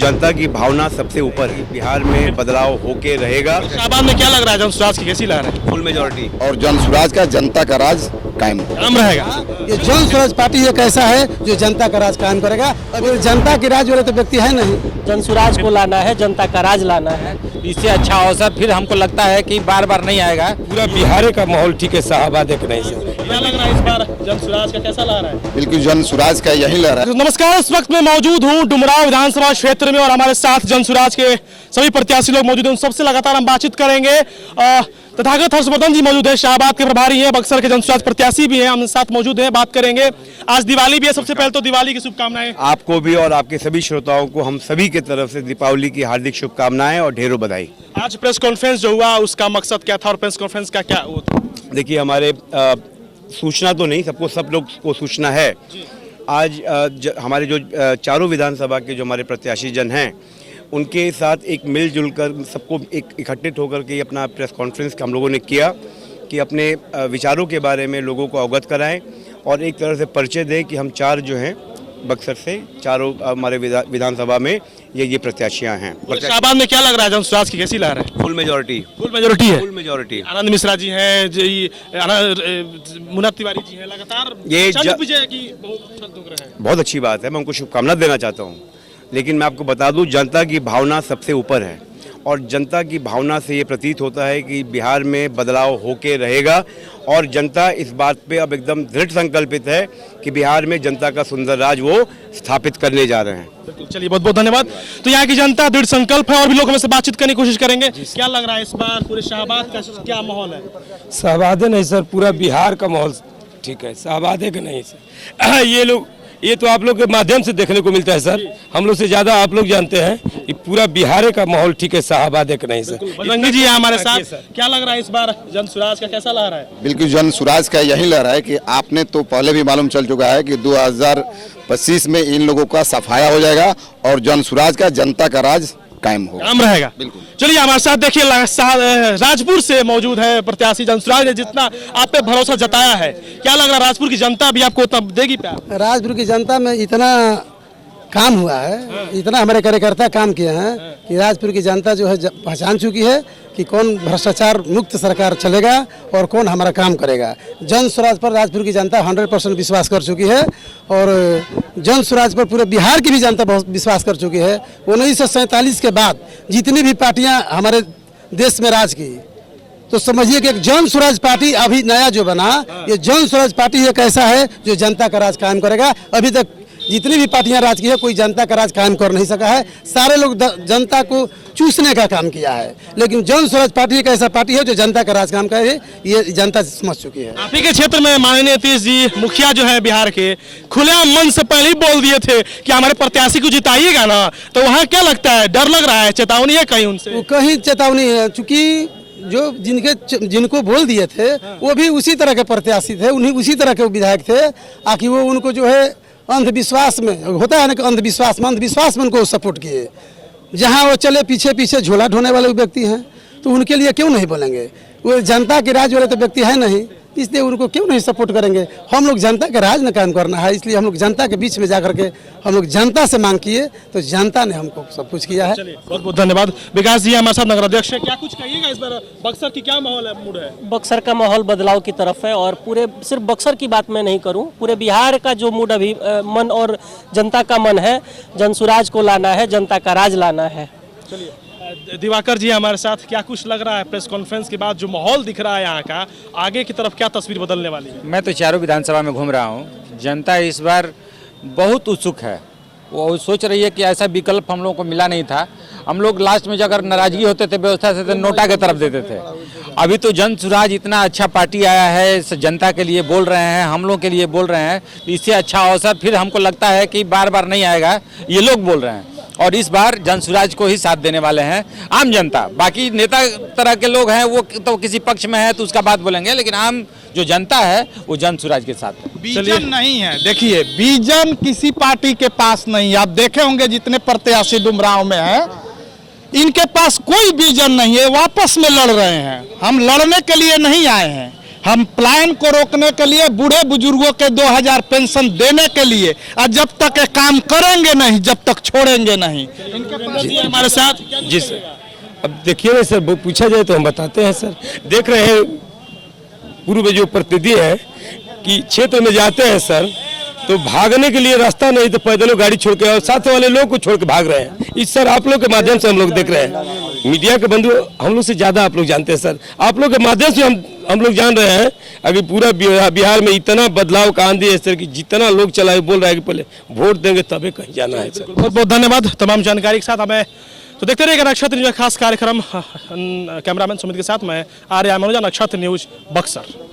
जनता की भावना सबसे ऊपर है। बिहार में बदलाव होके रहेगा। शाहबाद में क्या लग रहा है, जन स्वराज की कैसी लहर है? फुल मेजोरिटी और जन स्वराज का जनता का राज कायम होगा। काम रहेगा। ये जन स्वराज पार्टी एक ऐसा है जो जनता का राज कायम करेगा। अब जनता के राज वाले तो व्यक्ति है नहीं। जन स्वराज को लाना है, जनता का राज लाना है। इससे अच्छा अवसर फिर हमको लगता है कि बार बार नहीं आएगा। पूरा बिहार का माहौल ठीक है, शाहबाद एक नहीं से। क्या लग रहा है इस बार जन स्वराज का कैसा लग रहा है? बिल्कुल जन स्वराज का यही लहर है। नमस्कार, इस वक्त मैं मौजूद हूँ डुमराव विधानसभा क्षेत्र में और हमारे साथ जन स्वराज के सभी प्रत्याशी लोग मौजूद हैं। उन सबसे लगातार हम बातचीत करेंगे। तथागत हर्षवर्धन जी मौजूद है, शाहबाद के प्रभारी हैं, बक्सर के जन स्वराज प्रत्याशी भी हैं, हम साथ मौजूद हैं, बात करेंगे। आज दिवाली भी है, सबसे पहले तो दिवाली की शुभकामनाएं। आपको भी और आपके सभी श्रोताओं को हम सभी की तरफ से दीपावली की हार्दिक शुभकामनाएं और ढेरों बधाई। आज प्रेस कॉन्फ्रेंस जो हुआ उसका मकसद क्या था और प्रेस कॉन्फ्रेंस का क्या वो था? देखिए, हमारे सूचना तो नहीं, सब लोग को सूचना है। आज हमारे जो चारों विधानसभा के जो हमारे प्रत्याशी जन हैं उनके साथ एक मिलजुल कर सबको एक इकट्ठित होकर के अपना प्रेस कॉन्फ्रेंस हम लोगों ने किया कि अपने विचारों के बारे में लोगों को अवगत कराएं और एक तरह से परिचय दें कि हम चार जो हैं बक्सर से चारों हमारे विधानसभा में ये प्रत्याशियां हैं। शाहबाद में क्या लग रहा है, जन स्वराज की कैसी लहर है? फुल मेजोरिटी है। Full majority. आनंद मिश्रा जी हैं, मुन्ना तिवारी जी हैं, लगातार ये विजय की बहुत अच्छी बात है। मैं उनको शुभकामना देना चाहता हूँ, लेकिन मैं आपको बता दूं जनता की भावना सबसे ऊपर है और जनता की भावना से ये प्रतीत होता है कि बिहार में बदलाव होके रहेगा और जनता इस बात पे अब एकदम दृढ़ संकल्पित है कि बिहार में जनता का सुंदर राज वो स्थापित करने जा रहे हैं। चलिए, बहुत बहुत धन्यवाद। तो यहाँ की जनता दृढ़ संकल्प है और भी लोग हमसे बातचीत करने की कोशिश करेंगे। क्या लग रहा है इस बार पूरे शाहबाद का क्या माहौल है? शाहबाद नहीं सर, पूरा बिहार का माहौल ठीक है, शाहबाद के नहीं सर। ये तो आप लोग के माध्यम से देखने को मिलता है सर, हम लोग से ज्यादा आप लोग जानते हैं कि पूरा बिहार का माहौल ठीक है, शाहबाद एक नहीं सर। बजरंगी जी हमारे साथ, क्या लग रहा है इस बार जन स्वराज का कैसा लहर है? बिल्कुल जन स्वराज का यही लहर है कि आपने तो पहले भी मालूम चल चुका है कि 2025 में इन लोगों का सफाया हो जाएगा और जन स्वराज का जनता का राज कायम होगा। काम रहेगा। बिल्कुल। चलिए, हमारे साथ देखिए राजपुर से मौजूद है प्रत्याशी जन स्वराज ने जितना आप पे भरोसा जताया है, क्या लग रहा है राजपुर की जनता भी आपको उतना देगी प्यार? राजपुर की जनता में इतना काम हुआ है, इतना हमारे कार्यकर्ता काम किए हैं कि राजपुर की जनता जो है पहचान चुकी है कि कौन भ्रष्टाचार मुक्त सरकार चलेगा और कौन हमारा काम करेगा। जन स्वराज पर राजपुर की जनता 100% विश्वास कर चुकी है और जन स्वराज पर पूरे बिहार की भी जनता बहुत विश्वास कर चुकी है। 1947 के बाद जितनी भी पार्टियां हमारे देश में राज की, तो समझिए कि एक जन स्वराज पार्टी अभी नया जो बना, ये जन स्वराज पार्टी एक ऐसा है जो जनता का राज कायम करेगा। अभी तक जितनी भी पार्टियां राज की है, कोई जनता का राज कायम कर नहीं सका है। सारे लोग जनता को चूसने का काम किया है, लेकिन जन स्वराज पार्टी एक ऐसा पार्टी है जो जनता का राज काम करे, ये जनता समझ चुकी है। आप ही के क्षेत्र में माननीय नीतीश जी मुखिया जो है बिहार के, खुलेआम मन से पहले ही बोल दिए थे कि हमारे प्रत्याशी को जिताइएगा ना, तो वहाँ क्या लगता है, डर लग रहा है, चेतावनी है कहीं उनसे? वो कहीं चेतावनी है, चूँकि जो जिनको बोल दिए थे वो भी उसी तरह के प्रत्याशी थे, उन्हीं उसी तरह के विधायक थे। आखिर वो उनको जो है अंधविश्वास में होता है ना कि अंधविश्वास में उनको सपोर्ट किए। जहाँ वो चले पीछे पीछे झोला ढोने वाले व्यक्ति हैं, तो उनके लिए क्यों नहीं बोलेंगे? वो जनता के राज वाले तो व्यक्ति है नहीं, इसलिए उनको क्यों नहीं सपोर्ट करेंगे? हम लोग जनता का राज न कायम करना है, इसलिए हम लोग जनता के बीच में जाकर के हम लोग जनता से मांग किए, तो जनता ने हमको सब कुछ किया है। बहुत बहुत धन्यवाद। विकास जी हमारे साथ नगर अध्यक्ष है, क्या कुछ कहिएगा इस बार बक्सर की क्या माहौल है, मूड है? बक्सर का माहौल बदलाव की तरफ है और पूरे सिर्फ बक्सर की बात मैं नहीं करूं, पूरे बिहार का जो मूड अभी मन और जनता का मन है, जन स्वराज को लाना है, जनता का राज लाना है। चलिए, दिवाकर जी हमारे साथ, क्या कुछ लग रहा है प्रेस कॉन्फ्रेंस के बाद जो माहौल दिख रहा है यहाँ का, आगे की तरफ क्या तस्वीर बदलने वाली है? मैं तो चारों विधानसभा में घूम रहा हूँ। जनता इस बार बहुत उत्सुक है, वो सोच रही है कि ऐसा विकल्प हम लोगों को मिला नहीं था। हम लोग लास्ट में जो अगर नाराजगी होते थे व्यवस्था से तो नोटा की तरफ देते थे। अभी तो जन स्वराज इतना अच्छा पार्टी आया है, जनता के लिए बोल रहे हैं, हम लोग के लिए बोल रहे हैं, इससे अच्छा अवसर फिर हमको लगता है कि बार बार नहीं आएगा, ये लोग बोल रहे हैं। और इस बार जन स्वराज को ही साथ देने वाले हैं आम जनता। बाकी नेता तरह के लोग हैं वो तो किसी पक्ष में है तो उसका बात बोलेंगे, लेकिन आम जो जनता है वो जन स्वराज के साथ है। विजन नहीं है, देखिए विजन किसी पार्टी के पास नहीं है। आप देखे होंगे जितने प्रत्याशी डुमराव में है, इनके पास कोई विजन नहीं है, वापस में लड़ रहे हैं। हम लड़ने के लिए नहीं आए हैं, हम पलायन को रोकने के लिए, बूढ़े बुजुर्गों के 2000 पेंशन देने के लिए, और जब तक ये काम करेंगे नहीं, जब तक छोड़ेंगे नहीं। इनके पास जी हमारे साथ जी सर, अब देखिए ना सर, वो पूछा जाए तो हम बताते हैं सर। देख रहे हैं पूर्व जो प्रतिनिधि हैं कि क्षेत्र में जाते हैं सर, तो भागने के लिए रास्ता नहीं, तो पैदलों गाड़ी छोड़ के और साथ वाले लोग को छोड़ के भाग रहे हैं। इस सर आप लोग के माध्यम से हम लोग देख रहे हैं, मीडिया के बंधु हम लोग से ज़्यादा आप लोग जानते हैं सर। आप लोग के माध्यम से हम लोग जान रहे हैं अभी पूरा बिहार में इतना बदलाव का आंधी है सर कि जितना लोग चलाए बोल रहा है कि पहले वोट देंगे तभी कहीं जाना है सर। बहुत बहुत धन्यवाद तमाम जानकारी के साथ। हमें तो देखते रहिएगा नक्षत्र न्यूज खास कार्यक्रम। कैमरामैन सुमित के साथ मैं आर्या मनोजा, नक्षत्र न्यूज बक्सर।